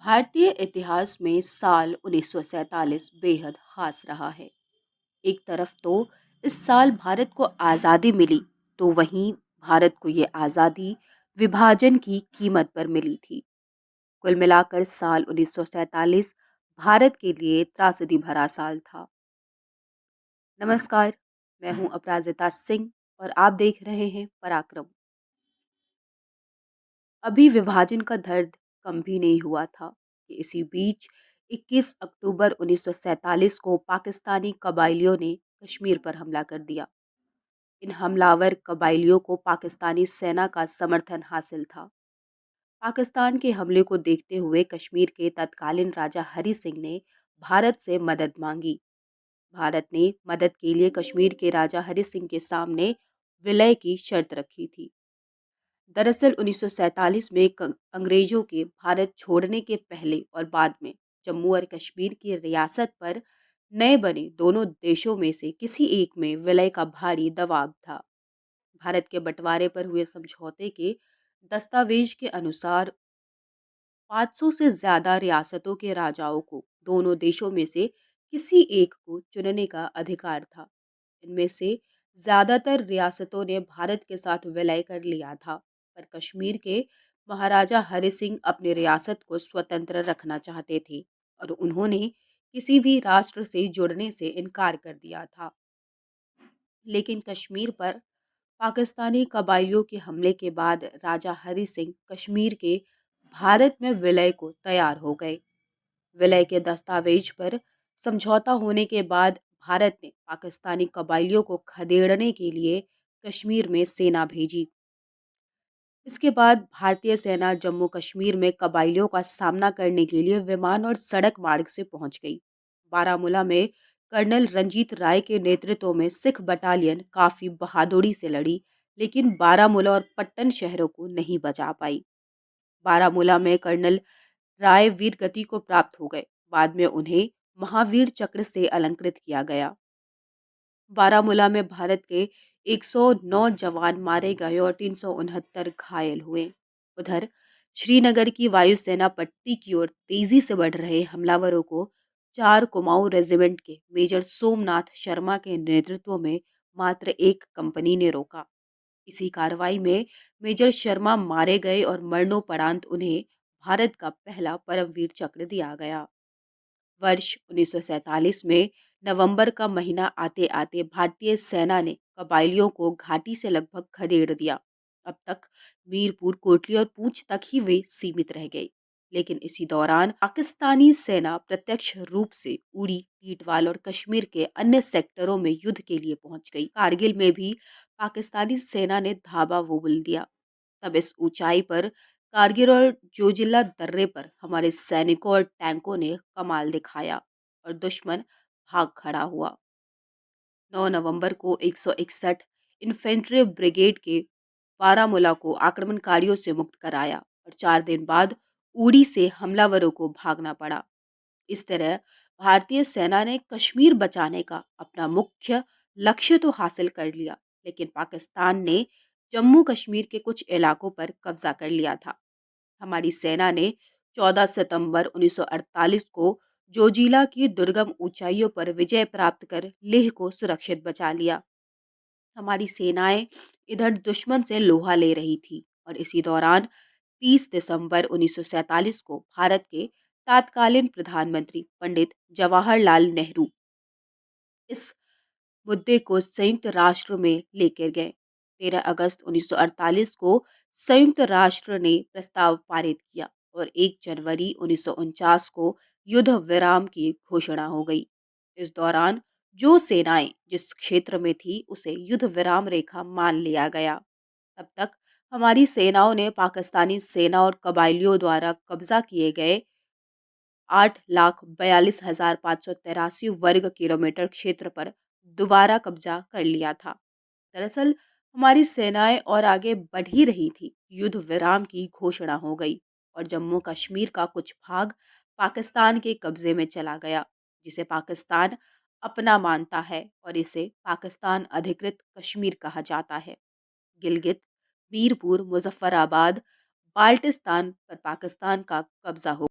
भारतीय इतिहास में साल 1947 बेहद खास रहा है। एक तरफ तो इस साल भारत को आज़ादी मिली, तो वहीं भारत को ये आज़ादी विभाजन की कीमत पर मिली थी। कुल मिलाकर साल 1947 भारत के लिए त्रासदी भरा साल था। नमस्कार, मैं हूं अपराजिता सिंह और आप देख रहे हैं पराक्रम। अभी विभाजन का दर्द कम भी नहीं हुआ था कि इसी बीच 21 अक्टूबर 1947 को पाकिस्तानी कबायलियों ने कश्मीर पर हमला कर दिया। इन हमलावर कबायलियों को पाकिस्तानी सेना का समर्थन हासिल था। पाकिस्तान के हमले को देखते हुए कश्मीर के तत्कालीन राजा हरि सिंह ने भारत से मदद मांगी। भारत ने मदद के लिए कश्मीर के राजा हरि सिंह के सामने विलय की शर्त रखी थी। दरअसल 1947 में अंग्रेजों के भारत छोड़ने के पहले और बाद में जम्मू और कश्मीर की रियासत पर नए बने दोनों देशों में से किसी एक में विलय का भारी दबाव था। भारत के बंटवारे पर हुए समझौते के दस्तावेज के अनुसार 500 से ज्यादा रियासतों के राजाओं को दोनों देशों में से किसी एक को चुनने का अधिकार था। इनमें से ज्यादातर रियासतों ने भारत के साथ विलय कर लिया था, पर कश्मीर के महाराजा हरि सिंह अपनी रियासत को स्वतंत्र रखना चाहते थे और उन्होंने किसी भी राष्ट्र से जुड़ने से इनकार कर दिया था। लेकिन कश्मीर पर पाकिस्तानी कबायलियों के हमले के बाद राजा हरि सिंह कश्मीर के भारत में विलय को तैयार हो गए। विलय के दस्तावेज पर समझौता होने के बाद भारत ने पाकिस्तानी कबायलियों को खदेड़ने के लिए कश्मीर में सेना भेजी। इसके बाद भारतीय सेना जम्मू कश्मीर में कबायलियों का सामना करने के लिए विमान और सड़क मार्ग से पहुंच गई। बारामूला में कर्नल रंजीत राय के नेतृत्व में सिख बटालियन काफी बहादुरी से लड़ी, लेकिन बारामूला और पट्टन शहरों को नहीं बचा पाई। बारामूला में कर्नल राय वीर गति को प्राप्त हो गए। बाद में उन्हें महावीर चक्र से अलंकृत किया गया। बारामूला में भारत के 109 जवान मारे गए और 369 घायल हुए। उधर श्रीनगर की वायुसेना पट्टी की ओर तेजी से बढ़ रहे हमलावरों को 4 कुमाऊं रेजिमेंट के मेजर सोमनाथ शर्मा के नेतृत्व में मात्र एक कंपनी ने रोका। इसी कार्रवाई में मेजर शर्मा मारे गए और मरणोपरांत उन्हें भारत का पहला परमवीर चक्र दिया गया। वर्ष 1947 में नवंबर का महीना आते आते भारतीय सेना ने कबायलियों को घाटी से लगभग खदेड़ दिया। अब तक मीरपुर, कोटली और पूंछ तक ही वे सीमित रह गए। लेकिन इसी दौरान पाकिस्तानी सेना प्रत्यक्ष रूप से उड़ी, टीटवाल और कश्मीर के अन्य सेक्टरों में युद्ध के लिए पहुंच गई। कारगिल में भी पाकिस्तानी सेना ने धावा बोल दिया। तब इस ऊंचाई पर कारगिल और जोजिला दर्रे पर हमारे सैनिकों और टैंकों ने कमाल दिखाया और दुश्मन भाग खड़ा हुआ। 9 नवंबर को 161 इन्फेंट्री ब्रिगेड के बारामूला को आक्रमणकारियों से मुक्त कराया और 4 दिन बाद उड़ी से हमलावरों को भागना पड़ा। इस तरह भारतीय सेना ने कश्मीर बचाने का अपना मुख्य लक्ष्य तो हासिल कर लिया, लेकिन पाकिस्तान ने जम्मू कश्मीर के कुछ इलाकों पर कब्जा कर लिया था। हमारी सेना ने 14 सितंबर 1948 को जोजिला की दुर्गम ऊंचाइयों पर विजय प्राप्त कर लेह को सुरक्षित बचा लिया। हमारी सेनाएं इधर दुश्मन से लोहा ले रही थी और इसी दौरान 30 दिसंबर 1947 को भारत के तत्कालीन प्रधानमंत्री पंडित जवाहरलाल नेहरू इस मुद्दे को संयुक्त राष्ट्र में लेकर गए। 13 अगस्त 1948 को संयुक्त राष्ट्र ने प्रस्ताव पारित किया और 1 जनवरी 1949 को युद्ध विराम की घोषणा हो गई। इस दौरान जो सेनाएं जिस क्षेत्र में थी उसे युद्ध विराम रेखा मान लिया गया। तब तक हमारी सेनाओं ने पाकिस्तानी सेना और कबायलियों द्वारा कब्जा किए गए 8,42,583 वर्ग किलोमीटर क्षेत्र पर दोबारा कब्जा कर लिया था। दरअसल हमारी सेनाएं और आगे बढ़ ही रही थी, युद्ध विराम की घोषणा हो गई और जम्मू कश्मीर का कुछ भाग पाकिस्तान के कब्जे में चला गया, जिसे पाकिस्तान अपना मानता है और इसे पाकिस्तान अधिकृत कश्मीर कहा जाता है। गिलगित, मीरपुर, मुजफ्फराबाद, बाल्टिस्तान पर पाकिस्तान का कब्जा हो